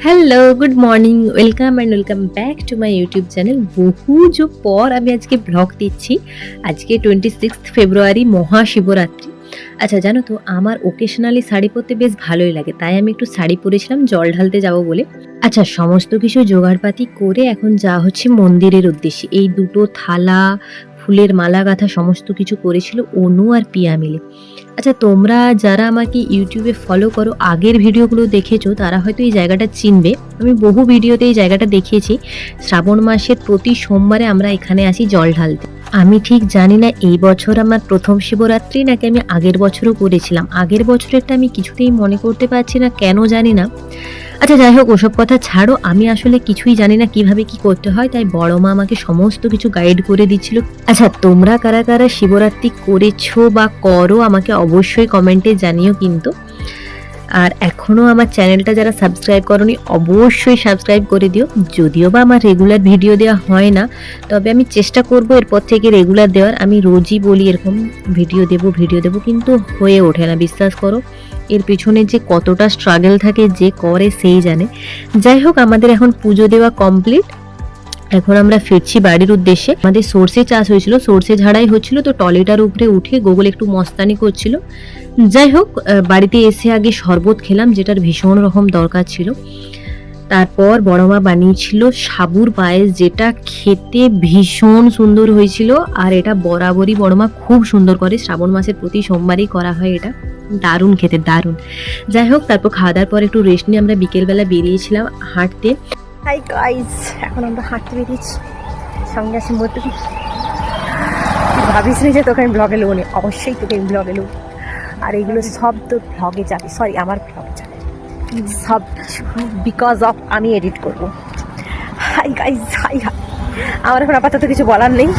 Hello, good morning, welcome back to my YouTube channel. বহু যুগ পর আমি আজকে ব্লগ দিচ্ছি। আজকে 26 ফেব্রুয়ারি, মহাশিবরাত্রি। আচ্ছা, জানো তো আমার ওকেশনালি শাড়ি পরতে বেশ ভালোই লাগে, তাই আমি একটু শাড়ি পরেছিলাম জল ঢালতে যাব বলে। আচ্ছা, সমস্ত কিছু জোগাড়পাতি করে এখন যাওয়া হচ্ছে মন্দিরের উদ্দেশ্যে। এই দুটো থালা, ফুলের মালা গাঁথা সমস্ত কিছু করেছিল অনু আর পিয়া মিলে। আচ্ছা, তোমরা যারা আমাকে ইউটিউবে ফলো করো, আগের ভিডিওগুলো দেখেছো, তারা হয়তো এই জায়গাটা চিনবে। আমি বহু ভিডিওতে এই জায়গাটা দেখিয়েছি। শ্রাবণ মাসের প্রতি সোমবারে আমরা এখানে আসি জল ঢালতে। আমি ঠিক জানি না এই বছর আমার প্রথম শিবরাত্রি নাকি আমি আগের বছরও করেছিলাম। আগের বছরেরটা আমি কিছুতেই মনে করতে পারছি না, কেন জানি না। আচ্ছা, যাই হোক, ওসব কথা ছাড়ো। আমি আসলে কিছুই জানি না কিভাবে কি করতে হয়, তাই বড় মা আমাকে সমস্ত কিছু গাইড করে দিচ্ছিল। আচ্ছা, তোমরা কারা কারা শিবরাত্রি করেছো বা করো আমাকে অবশ্যই কমেন্টে জানিও কিন্তু। আর এখনও আমার চ্যানেলটা যারা সাবস্ক্রাইব করোনি অবশ্যই সাবস্ক্রাইব করে দিও। যদিও বা আমার রেগুলার ভিডিও দেওয়া হয় না, তবে আমি চেষ্টা করব এরপর থেকে রেগুলার দেওয়ার। আমি রোজই বলি এরকম ভিডিও দেবো, কিন্তু হয়ে ওঠে না, বিশ্বাস করো। এর পিছনে যে কতটা স্ট্রাগল থাকে যে করে সেই জানে। যাই হোক, আমাদের এখন পুজো দেওয়া কমপ্লিট। এখন আমরা ফিরছি বাড়ির উদ্দেশ্যে। আমাদের সর্ষে চাষ হয়েছিল, সর্ষে ঝাড়াই হচ্ছিল, তো টলিটার উপরে উঠে গোগল একটু মস্তানি করছিল। যাই হোক, বাড়িতে এসে আগে শরবত খেলাম, যেটার ভীষণ রকম দরকার ছিল। তারপর বড়মা বানিয়েছিল সাবুর পায়েস, যেটা খেতে ভীষণ সুন্দর হয়েছিল। আর এটা বরাবরই বড়মা খুব সুন্দর করে, শ্রাবণ মাসের প্রতি সোমবারই করা হয় এটা। দারুণ খেতে, দারুণ। যাই হোক, তারপর খাওয়া দাওয়ার পর একটু রেস্ট নিয়ে আমরা বিকেলবেলা বেরিয়েছিলাম হাঁটতে। হাই গাইস, এখন আমরা হাঁটতে বেরিয়েছি। সঙ্গে আছি মধ্যে। ভাবিস নি যে তোকে আমি ব্লগে নেবো, অবশ্যই তোকে আমি ব্লগে নেবো। আর এগুলো সব তো ব্লগে যাবে, সরি আমার ব্লগে যাবে সব, বিকজ অফ আমি এডিট করবো। Hi guys, high high. আমার এখন আপাতত কিছু বলার নেই।